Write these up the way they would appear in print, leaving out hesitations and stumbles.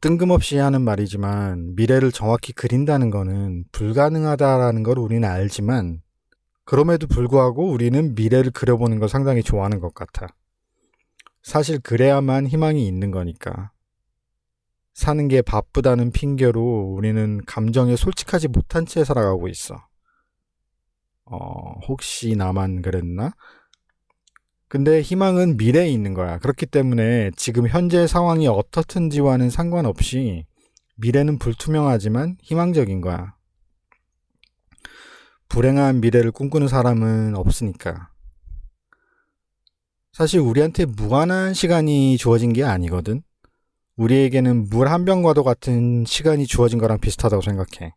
뜬금없이 하는 말이지만 미래를 정확히 그린다는 거는 불가능하다라는 걸 우리는 알지만 그럼에도 불구하고 우리는 미래를 그려보는 걸 상당히 좋아하는 것 같아. 사실 그래야만 희망이 있는 거니까. 사는 게 바쁘다는 핑계로 우리는 감정에 솔직하지 못한 채 살아가고 있어. 혹시 나만 그랬나? 근데 희망은 미래에 있는 거야. 그렇기 때문에 지금 현재 상황이 어떻든지와는 상관없이 미래는 불투명하지만 희망적인 거야. 불행한 미래를 꿈꾸는 사람은 없으니까. 사실 우리한테 무한한 시간이 주어진 게 아니거든. 우리에게는 물 한 병과도 같은 시간이 주어진 거랑 비슷하다고 생각해.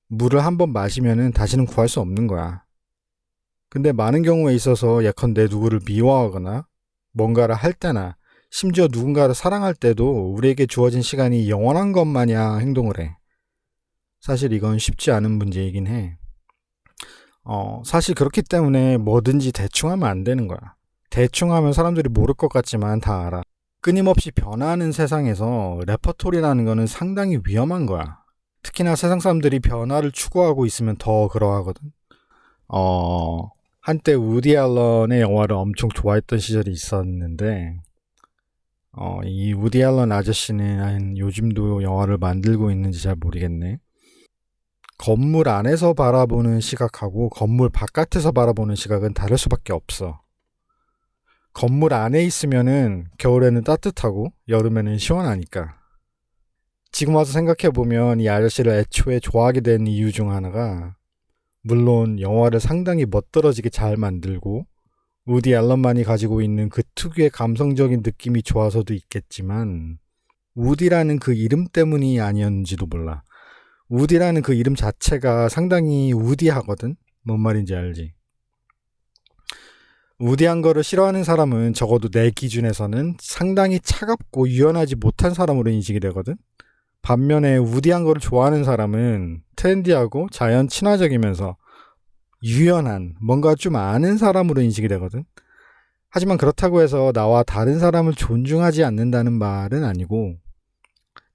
물을 한 번 마시면은 다시는 구할 수 없는 거야. 근데 많은 경우에 있어서 예컨대 누구를 미워하거나 뭔가를 할 때나 심지어 누군가를 사랑할 때도 우리에게 주어진 시간이 영원한 것 마냥 행동을 해. 사실 이건 쉽지 않은 문제이긴 해. 사실 그렇기 때문에 뭐든지 대충 하면 안 되는 거야. 대충 하면 사람들이 모를 것 같지만 다 알아. 끊임없이 변화하는 세상에서 레퍼토리라는 거는 상당히 위험한 거야. 특히나 세상 사람들이 변화를 추구하고 있으면 더 그러하거든. 한때 우디 앨런의 영화를 엄청 좋아했던 시절이 있었는데, 이 우디 앨런 아저씨는 요즘도 영화를 만들고 있는지 잘 모르겠네. 건물 안에서 바라보는 시각하고 건물 바깥에서 바라보는 시각은 다를 수밖에 없어. 건물 안에 있으면은 겨울에는 따뜻하고 여름에는 시원하니까. 지금 와서 생각해보면 이 아저씨를 애초에 좋아하게 된 이유 중 하나가 물론 영화를 상당히 멋들어지게 잘 만들고 우디 앨런만이 가지고 있는 그 특유의 감성적인 느낌이 좋아서도 있겠지만 우디라는 그 이름 때문이 아니었는지도 몰라. 우디라는 그 이름 자체가 상당히 우디하거든. 뭔 말인지 알지? 우디한 거를 싫어하는 사람은 적어도 내 기준에서는 상당히 차갑고 유연하지 못한 사람으로 인식이 되거든. 반면에 우디한 거를 좋아하는 사람은 트렌디하고 자연 친화적이면서 유연한 뭔가 좀 아는 사람으로 인식이 되거든. 하지만 그렇다고 해서 나와 다른 사람을 존중하지 않는다는 말은 아니고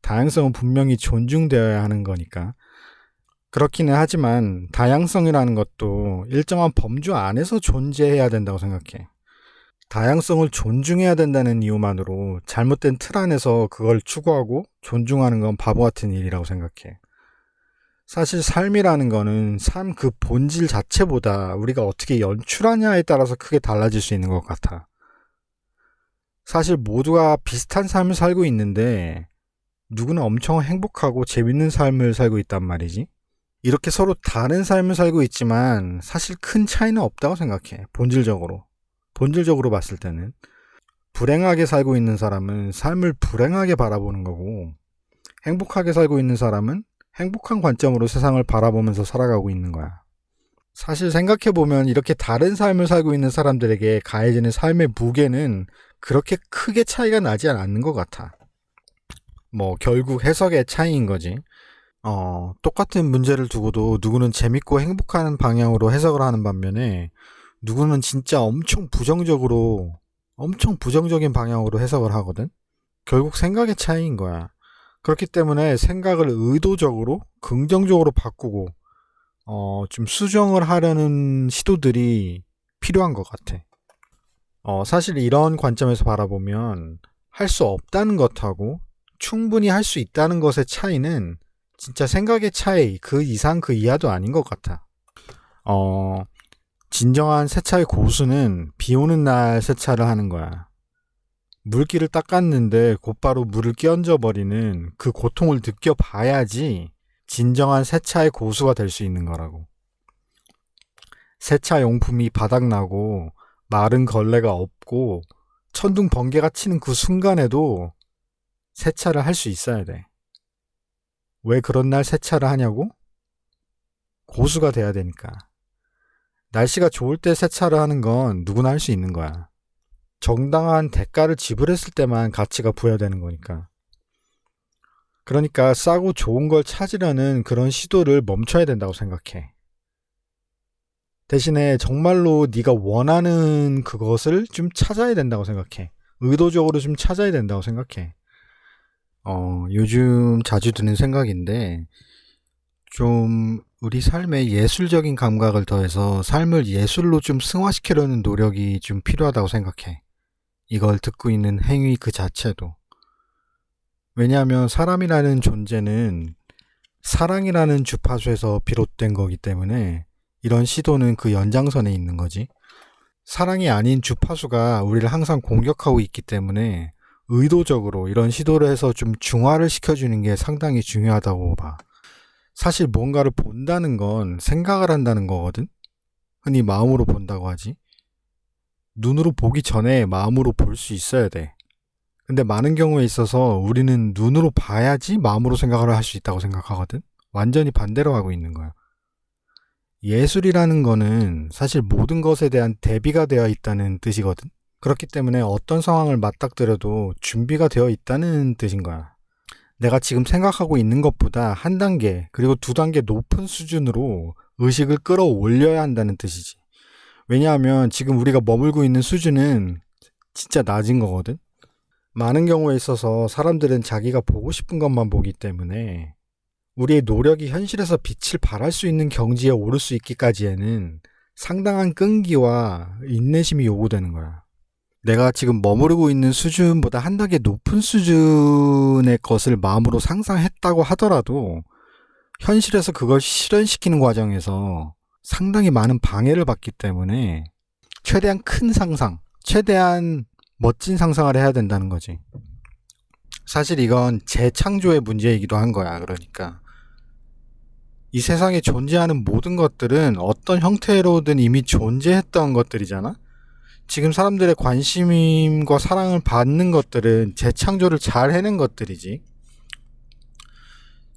다양성은 분명히 존중되어야 하는 거니까. 그렇기는 하지만 다양성이라는 것도 일정한 범주 안에서 존재해야 된다고 생각해. 다양성을 존중해야 된다는 이유만으로 잘못된 틀 안에서 그걸 추구하고 존중하는 건 바보 같은 일이라고 생각해. 사실 삶이라는 거는 삶 그 본질 자체보다 우리가 어떻게 연출하냐에 따라서 크게 달라질 수 있는 것 같아. 사실 모두가 비슷한 삶을 살고 있는데 누구는 엄청 행복하고 재밌는 삶을 살고 있단 말이지. 이렇게 서로 다른 삶을 살고 있지만 사실 큰 차이는 없다고 생각해. 본질적으로 봤을 때는. 불행하게 살고 있는 사람은 삶을 불행하게 바라보는 거고 행복하게 살고 있는 사람은 행복한 관점으로 세상을 바라보면서 살아가고 있는 거야. 사실 생각해보면 이렇게 다른 삶을 살고 있는 사람들에게 가해지는 삶의 무게는 그렇게 크게 차이가 나지 않는 것 같아. 결국 해석의 차이인 거지. 똑같은 문제를 두고도 누구는 재밌고 행복한 방향으로 해석을 하는 반면에 누구는 진짜 엄청 부정적인 방향으로 해석을 하거든. 결국 생각의 차이인 거야. 그렇기 때문에 생각을 의도적으로 긍정적으로 바꾸고 좀 수정을 하려는 시도들이 필요한 것 같아. 사실 이런 관점에서 바라보면 할 수 없다는 것하고 충분히 할 수 있다는 것의 차이는 진짜 생각의 차이, 그 이상 그 이하도 아닌 것 같아. 진정한 세차의 고수는 비 오는 날 세차를 하는 거야. 물기를 닦았는데 곧바로 물을 끼얹어 버리는 그 고통을 느껴봐야지 진정한 세차의 고수가 될 수 있는 거라고. 세차 용품이 바닥나고 마른 걸레가 없고 천둥 번개가 치는 그 순간에도 세차를 할 수 있어야 돼. 왜 그런 날 세차를 하냐고? 고수가 돼야 되니까. 날씨가 좋을 때 세차를 하는 건 누구나 할 수 있는 거야. 정당한 대가를 지불했을 때만 가치가 부여되는 거니까. 그러니까 싸고 좋은 걸 찾으려는 그런 시도를 멈춰야 된다고 생각해. 대신에 정말로 네가 원하는 그것을 좀 찾아야 된다고 생각해. 의도적으로 좀 찾아야 된다고 생각해. 요즘 자주 드는 생각인데, 좀 우리 삶에 예술적인 감각을 더해서 삶을 예술로 좀 승화시키려는 노력이 좀 필요하다고 생각해. 이걸 듣고 있는 행위 그 자체도. 왜냐하면 사람이라는 존재는 사랑이라는 주파수에서 비롯된 거기 때문에 이런 시도는 그 연장선에 있는 거지. 사랑이 아닌 주파수가 우리를 항상 공격하고 있기 때문에 의도적으로 이런 시도를 해서 좀 중화를 시켜주는 게 상당히 중요하다고 봐. 사실 뭔가를 본다는 건 생각을 한다는 거거든? 흔히 마음으로 본다고 하지. 눈으로 보기 전에 마음으로 볼 수 있어야 돼. 근데 많은 경우에 있어서 우리는 눈으로 봐야지 마음으로 생각을 할 수 있다고 생각하거든? 완전히 반대로 하고 있는 거야. 예술이라는 거는 사실 모든 것에 대한 대비가 되어 있다는 뜻이거든? 그렇기 때문에 어떤 상황을 맞닥뜨려도 준비가 되어 있다는 뜻인 거야. 내가 지금 생각하고 있는 것보다 한 단계, 그리고 두 단계 높은 수준으로 의식을 끌어올려야 한다는 뜻이지. 왜냐하면 지금 우리가 머물고 있는 수준은 진짜 낮은 거거든? 많은 경우에 있어서 사람들은 자기가 보고 싶은 것만 보기 때문에 우리의 노력이 현실에서 빛을 발할 수 있는 경지에 오를 수 있기까지에는 상당한 끈기와 인내심이 요구되는 거야. 내가 지금 머무르고 있는 수준보다 한 단계 높은 수준의 것을 마음으로 상상했다고 하더라도 현실에서 그걸 실현시키는 과정에서 상당히 많은 방해를 받기 때문에 최대한 큰 상상, 최대한 멋진 상상을 해야 된다는 거지. 사실 이건 재창조의 문제이기도 한 거야. 그러니까 이 세상에 존재하는 모든 것들은 어떤 형태로든 이미 존재했던 것들이잖아. 지금 사람들의 관심과 사랑을 받는 것들은 재창조를 잘 해낸 것들이지.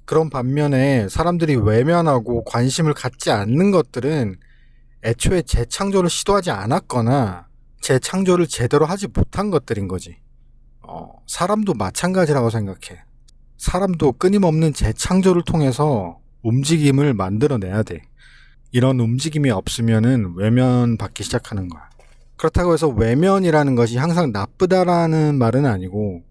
그런 반면에 사람들이 외면하고 관심을 갖지 않는 것들은 애초에 재창조를 시도하지 않았거나 재창조를 제대로 하지 못한 것들인 거지. 사람도 마찬가지라고 생각해. 사람도 끊임없는 재창조를 통해서 움직임을 만들어내야 돼. 이런 움직임이 없으면은 외면받기 시작하는 거야. 그렇다고 해서 외면이라는 것이 항상 나쁘다라는 말은 아니고,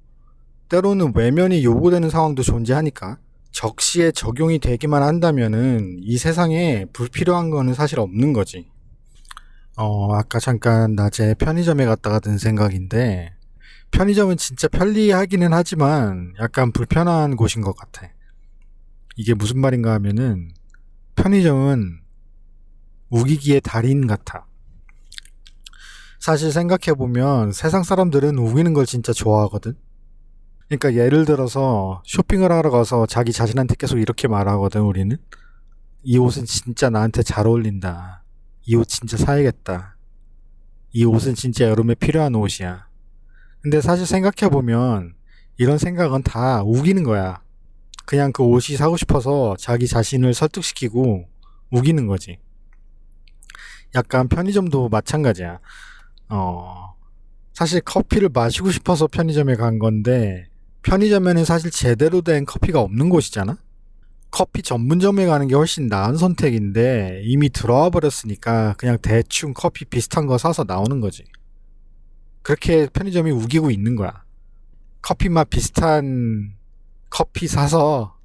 때로는 외면이 요구되는 상황도 존재하니까 적시에 적용이 되기만 한다면은 이 세상에 불필요한 거는 사실 없는 거지. 아까 잠깐 낮에 편의점에 갔다가 든 생각인데, 편의점은 진짜 편리하기는 하지만 약간 불편한 곳인 것 같아. 이게 무슨 말인가 하면은 편의점은 우기기의 달인 같아. 사실 생각해보면 세상 사람들은 우기는 걸 진짜 좋아하거든. 그러니까 예를 들어서 쇼핑을 하러 가서 자기 자신한테 계속 이렇게 말하거든. 우리는 이 옷은 진짜 나한테 잘 어울린다. 이 옷 진짜 사야겠다. 이 옷은 진짜 여름에 필요한 옷이야. 근데 사실 생각해보면 이런 생각은 다 우기는 거야. 그냥 그 옷이 사고 싶어서 자기 자신을 설득시키고 우기는 거지. 약간 편의점도 마찬가지야. 사실 커피를 마시고 싶어서 편의점에 간 건데 편의점에는 사실 제대로 된 커피가 없는 곳이잖아. 커피 전문점에 가는 게 훨씬 나은 선택인데 이미 들어와 버렸으니까 그냥 대충 커피 비슷한 거 사서 나오는 거지. 그렇게 편의점이 우기고 있는 거야. 커피 맛 비슷한 커피 사서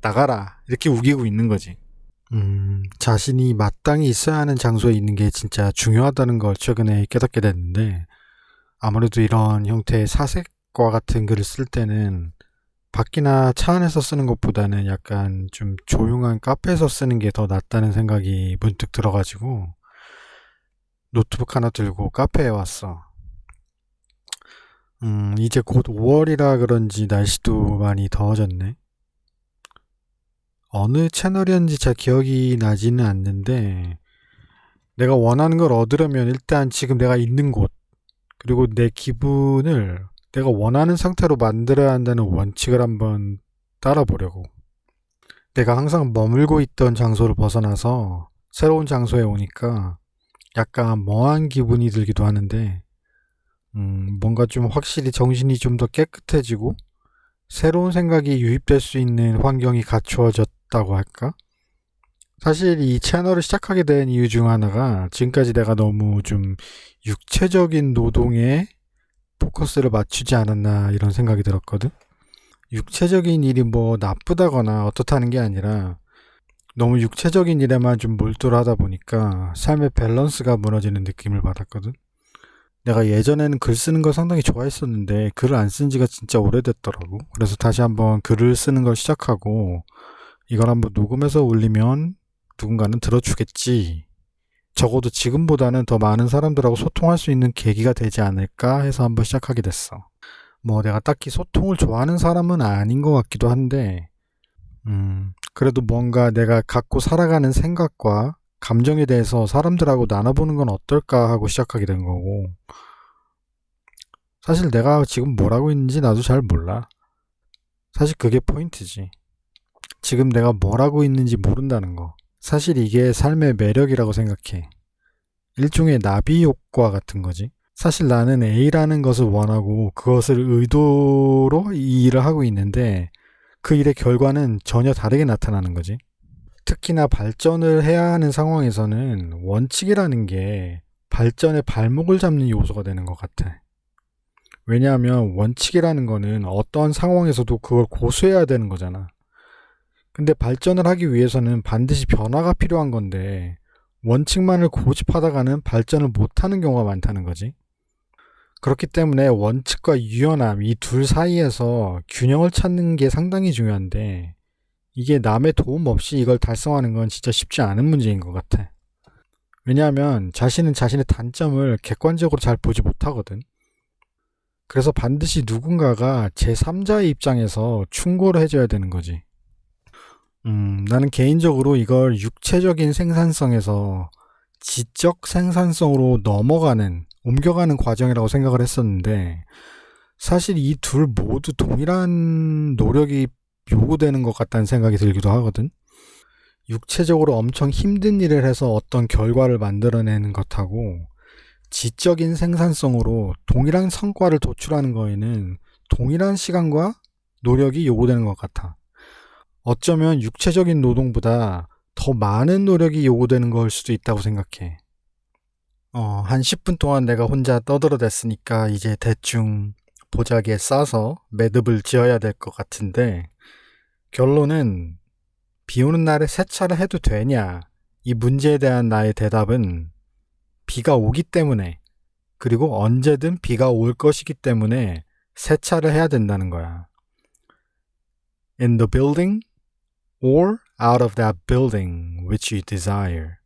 나가라, 이렇게 우기고 있는 거지. 자신이 마땅히 있어야 하는 장소에 있는 게 진짜 중요하다는 걸 최근에 깨닫게 됐는데, 아무래도 이런 형태의 사색과 같은 글을 쓸 때는 밖이나 차 안에서 쓰는 것보다는 약간 좀 조용한 카페에서 쓰는 게 더 낫다는 생각이 문득 들어가지고 노트북 하나 들고 카페에 왔어. 이제 곧 5월이라 그런지 날씨도 많이 더워졌네. 어느 채널이었는지 잘 기억이 나지는 않는데, 내가 원하는 걸 얻으려면 일단 지금 내가 있는 곳, 그리고 내 기분을 내가 원하는 상태로 만들어야 한다는 원칙을 한번 따라보려고. 내가 항상 머물고 있던 장소를 벗어나서 새로운 장소에 오니까 약간 멍한 기분이 들기도 하는데, 뭔가 좀 확실히 정신이 좀 더 깨끗해지고 새로운 생각이 유입될 수 있는 환경이 갖추어졌다고 할까? 사실 이 채널을 시작하게 된 이유 중 하나가 지금까지 내가 너무 좀 육체적인 노동에 포커스를 맞추지 않았나 이런 생각이 들었거든. 육체적인 일이 뭐 나쁘다거나 어떻다는 게 아니라 너무 육체적인 일에만 좀 몰두를 하다 보니까 삶의 밸런스가 무너지는 느낌을 받았거든. 내가 예전에는 글 쓰는 걸 상당히 좋아했었는데 글을 안 쓴 지가 진짜 오래됐더라고. 그래서 다시 한번 글을 쓰는 걸 시작하고 이걸 한번 녹음해서 올리면 누군가는 들어주겠지. 적어도 지금보다는 더 많은 사람들하고 소통할 수 있는 계기가 되지 않을까 해서 한번 시작하게 됐어. 뭐 내가 딱히 소통을 좋아하는 사람은 아닌 것 같기도 한데, 그래도 뭔가 내가 갖고 살아가는 생각과 감정에 대해서 사람들하고 나눠보는 건 어떨까 하고 시작하게 된 거고, 사실 내가 지금 뭘 하고 있는지 나도 잘 몰라. 사실 그게 포인트지. 지금 내가 뭘 하고 있는지 모른다는 거. 사실 이게 삶의 매력이라고 생각해. 일종의 나비 효과 같은 거지. 사실 나는 A라는 것을 원하고 그것을 의도로 이 일을 하고 있는데 그 일의 결과는 전혀 다르게 나타나는 거지. 특히나 발전을 해야 하는 상황에서는 원칙이라는 게 발전의 발목을 잡는 요소가 되는 것 같아. 왜냐하면 원칙이라는 거는 어떠한 상황에서도 그걸 고수해야 되는 거잖아. 근데 발전을 하기 위해서는 반드시 변화가 필요한 건데 원칙만을 고집하다가는 발전을 못하는 경우가 많다는 거지. 그렇기 때문에 원칙과 유연함 이 둘 사이에서 균형을 찾는 게 상당히 중요한데 이게 남의 도움 없이 이걸 달성하는 건 진짜 쉽지 않은 문제인 것 같아. 왜냐하면 자신은 자신의 단점을 객관적으로 잘 보지 못하거든. 그래서 반드시 누군가가 제3자의 입장에서 충고를 해줘야 되는 거지. 나는 개인적으로 이걸 육체적인 생산성에서 지적 생산성으로 옮겨가는 과정이라고 생각을 했었는데, 사실 이 둘 모두 동일한 노력이 요구되는 것 같다는 생각이 들기도 하거든. 육체적으로 엄청 힘든 일을 해서 어떤 결과를 만들어내는 것하고, 지적인 생산성으로 동일한 성과를 도출하는 거에는 동일한 시간과 노력이 요구되는 것 같아. 어쩌면 육체적인 노동보다 더 많은 노력이 요구되는 걸 수도 있다고 생각해. 한 10분 동안 내가 혼자 떠들어댔으니까 이제 대충 보자기에 싸서 매듭을 지어야 될 것 같은데, 결론은 비 오는 날에 세차를 해도 되냐? 이 문제에 대한 나의 대답은 비가 오기 때문에, 그리고 언제든 비가 올 것이기 때문에 세차를 해야 된다는 거야. In the building or out of that building which you desire.